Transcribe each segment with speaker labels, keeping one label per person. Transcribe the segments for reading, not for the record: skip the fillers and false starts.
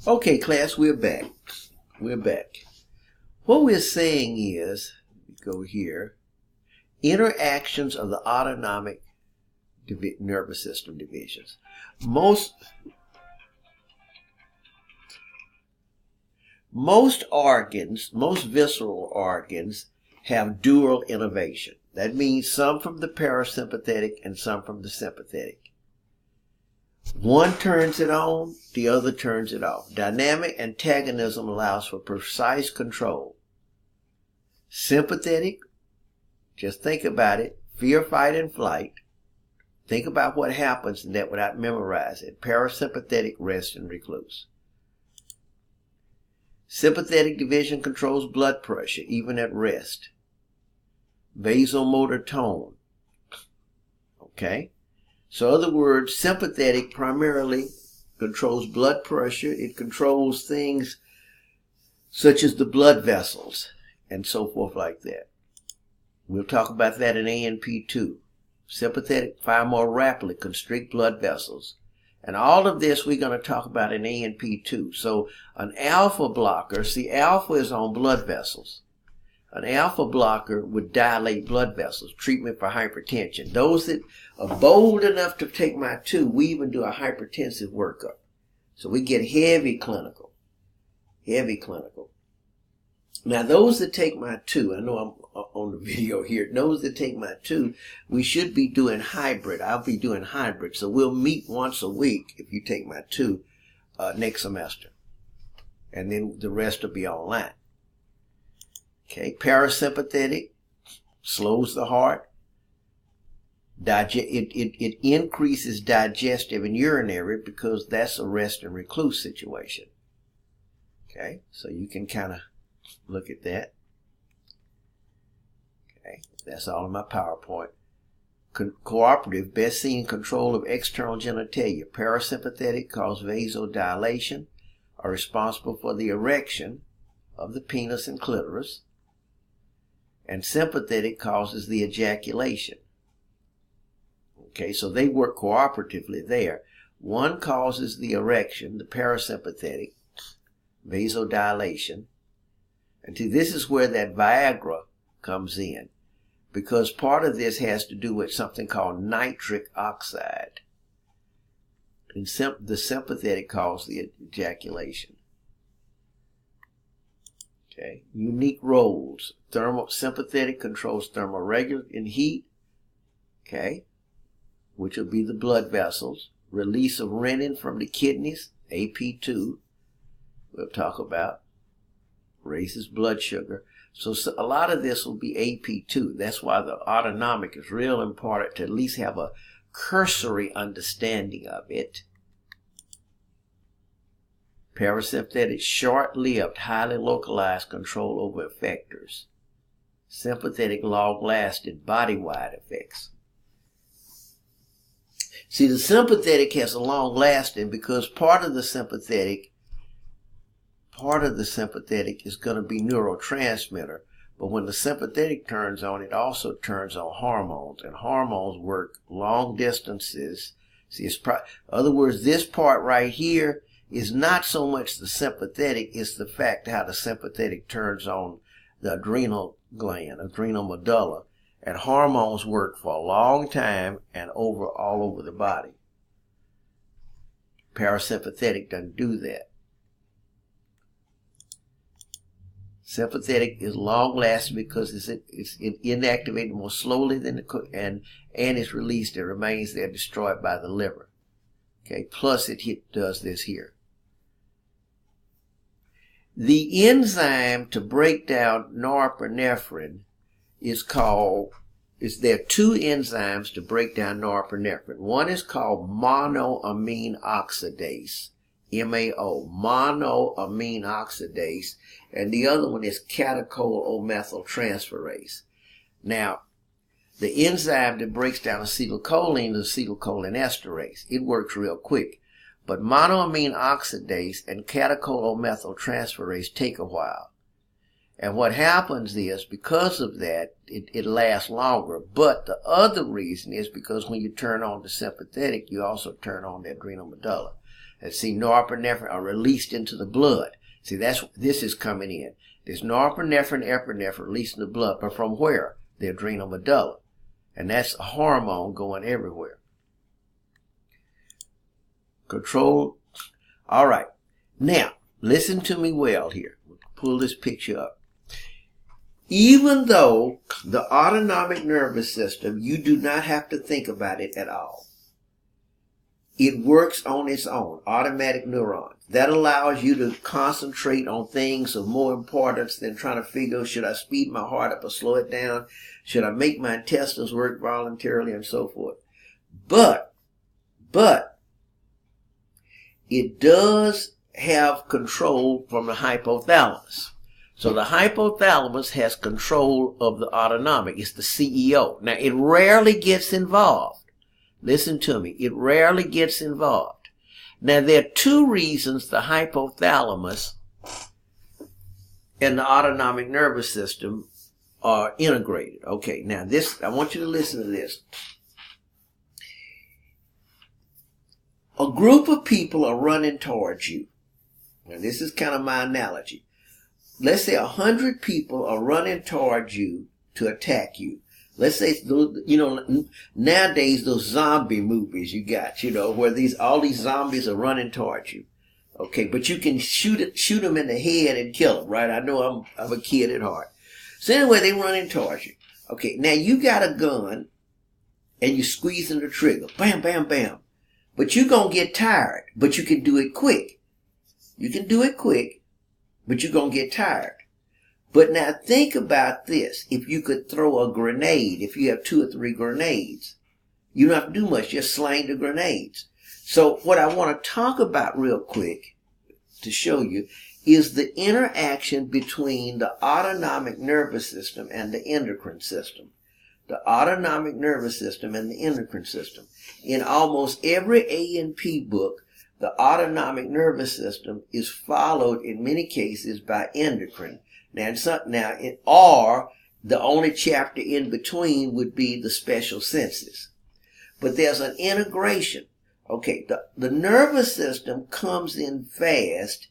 Speaker 1: Okay, class, we're back. We're back. What we're saying is, go here, interactions of the autonomic nervous system divisions. Most organs, most visceral organs have dual innervation. That means some from the parasympathetic and some from the sympathetic. One turns it on, the other turns it off. Dynamic antagonism allows for precise control. Sympathetic, just think about it, fear, fight, and flight. Think about what happens in that without memorizing. Parasympathetic, rest and recluse. Sympathetic division controls blood pressure, even at rest. Vasomotor tone. Okay? So in other words, sympathetic primarily controls blood pressure. It controls things such as the blood vessels and so forth like that. We'll talk about that in ANP2. Sympathetic far more rapidly constrict blood vessels. And all of this we're going to talk about in ANP2. So an alpha blocker, see, alpha is on blood vessels. An alpha blocker would dilate blood vessels, treatment for hypertension. Those that are bold enough to take my 2, we even do a hypertensive workup. So we get heavy clinical. Heavy clinical. Now those that take my 2, I know I'm on the video here, those that take my 2, we should be doing hybrid. I'll be doing hybrid. So we'll meet once a week if you take my 2 next semester. And then the rest will be online. Okay, parasympathetic slows the heart. It increases digestive and urinary because that's a rest and recluse situation. Okay, so you can kind of look at that. Okay, that's all in my PowerPoint. Cooperative, best seen control of external genitalia. Parasympathetic cause vasodilation, are responsible for the erection of the penis and clitoris. And sympathetic causes the ejaculation. Okay, so they work cooperatively there. One causes the erection, the parasympathetic, vasodilation. And see, this is where that Viagra comes in, because part of this has to do with something called nitric oxide. And the sympathetic causes the ejaculation. Okay, unique roles. Sympathetic controls thermoregulation in heat, okay, which will be the blood vessels. Release of renin from the kidneys, AP2, we'll talk about. Raises blood sugar. So a lot of this will be AP2. That's why the autonomic is real important to at least have a cursory understanding of it. Parasympathetic, short-lived, highly localized control over effectors. Sympathetic, long-lasting, body-wide effects. See, the sympathetic has a long-lasting because part of the sympathetic is going to be neurotransmitter. But when the sympathetic turns on, it also turns on hormones. And hormones work long distances. See, in other words, this part right here is not so much the sympathetic, it's the fact how the sympathetic turns on the adrenal gland, adrenal medulla. And hormones work for a long time and all over the body. Parasympathetic doesn't do that. Sympathetic is long-lasting because it's inactivated more slowly than and it's released. It remains there, destroyed by the liver. Okay, plus it does this here. The enzyme to break down norepinephrine there are 2 enzymes to break down norepinephrine. One is called monoamine oxidase, MAO, monoamine oxidase, and the other one is catechol-O-methyltransferase. Now, the enzyme that breaks down acetylcholine is acetylcholinesterase. It works real quick. But monoamine oxidase and catechol-O-methyltransferase take a while. And what happens is, because of that, it lasts longer. But the other reason is because when you turn on the sympathetic, you also turn on the adrenal medulla. And see, norepinephrine are released into the blood. See, this is coming in. There's norepinephrine, epinephrine released in the blood, but from where? The adrenal medulla. And that's a hormone going everywhere. Control. All right. Now, listen to me well here. Pull this picture up. Even though the autonomic nervous system, you do not have to think about it at all. It works on its own, automatic neurons. That allows you to concentrate on things of more importance than trying to figure, should I speed my heart up or slow it down? Should I make my intestines work voluntarily and so forth? But, it does have control from the hypothalamus. So the hypothalamus has control of the autonomic. It's the CEO. Now, it rarely gets involved. Listen to me. It rarely gets involved. Now, there are two reasons the hypothalamus and the autonomic nervous system are integrated. Okay, now I want you to listen to this. A group of people are running towards you. Now, this is kind of my analogy. Let's say 100 people are running towards you to attack you. Let's say, nowadays those zombie movies you got, where all these zombies are running towards you. Okay, but you can shoot them in the head and kill them, right? I know I'm a kid at heart. So anyway, they running towards you. Okay, now you got a gun and you're squeezing the trigger. Bam, bam, bam. But you're going to get tired, but you can do it quick. You can do it quick, but you're going to get tired. But now think about this. If you could throw a grenade, if you have 2 or 3 grenades, you don't have to do much, just slang the grenades. So what I want to talk about real quick to show you is the interaction between the autonomic nervous system and the endocrine system. The autonomic nervous system and the endocrine system. In almost every A&P book, the autonomic nervous system is followed in many cases by endocrine. Now, the only chapter in between would be the special senses. But there's an integration. Okay, the nervous system comes in fast,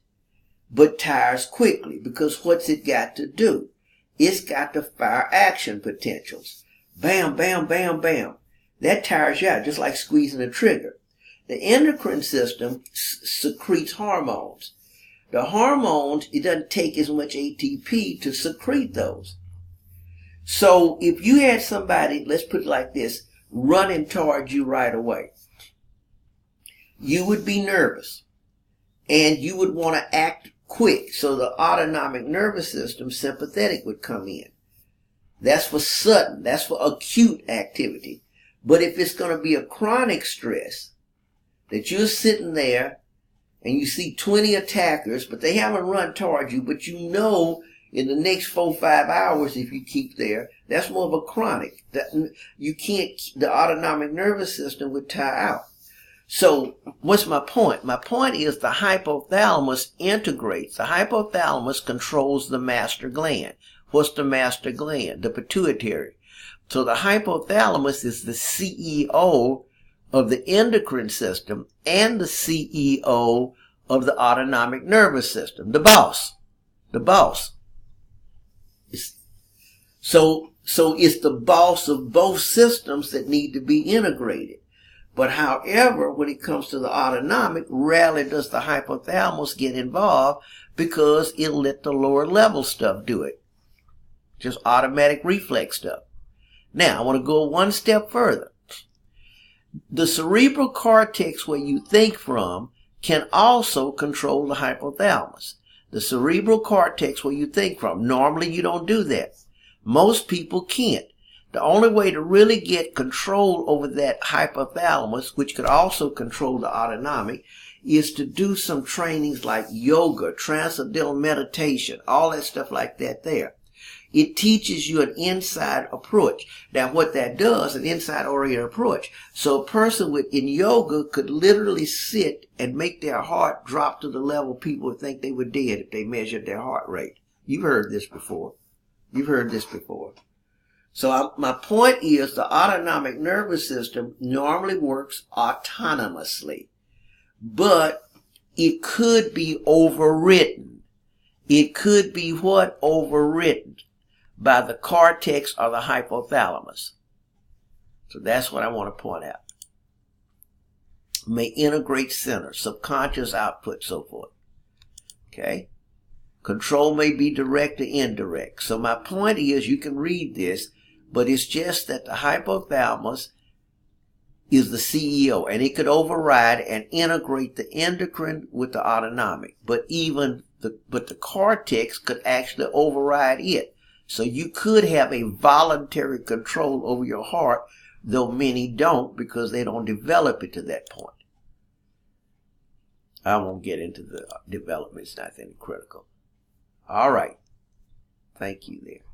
Speaker 1: but tires quickly, because what's it got to do? It's got to fire action potentials. Bam, bam, bam, bam. That tires you out, just like squeezing a trigger. The endocrine system secretes hormones. The hormones, it doesn't take as much ATP to secrete those. So if you had somebody, let's put it like this, running towards you right away, you would be nervous and you would want to act quick. So the autonomic nervous system, sympathetic, would come in. That's for sudden, that's for acute activity. But if it's going to be a chronic stress, that you're sitting there and you see 20 attackers, but they haven't run towards you, but in the next 4 or 5 hours, if you keep there, that's more of a chronic. The autonomic nervous system would tire out. So what's my point? My point is the hypothalamus integrates. The hypothalamus controls the master gland. What's the master gland? The pituitary. So the hypothalamus is the CEO of the endocrine system and the CEO of the autonomic nervous system. The boss. So it's the boss of both systems that need to be integrated. But however, when it comes to the autonomic, rarely does the hypothalamus get involved because it'll let the lower level stuff do it. Just automatic reflex stuff. Now, I want to go one step further. The cerebral cortex, where you think from, can also control the hypothalamus. The cerebral cortex, where you think from. Normally, you don't do that. Most people can't. The only way to really get control over that hypothalamus, which could also control the autonomic, is to do some trainings like yoga, transcendental meditation, all that stuff like that there. It teaches you an inside approach. Now, what that does, an inside-oriented approach. So a person in yoga could literally sit and make their heart drop to the level people would think they were dead if they measured their heart rate. You've heard this before. So my point is the autonomic nervous system normally works autonomously. But it could be overridden. It could be what? Overridden by the cortex or the hypothalamus. So that's what I want to point out. May integrate center, subconscious output, so forth. Okay? Control may be direct or indirect. So my point is, you can read this, but it's just that the hypothalamus is the CEO, and it could override and integrate the endocrine with the autonomic. But the cortex could actually override it. So you could have a voluntary control over your heart, though many don't because they don't develop it to that point. I won't get into the development. It's not that critical. All right. Thank you there.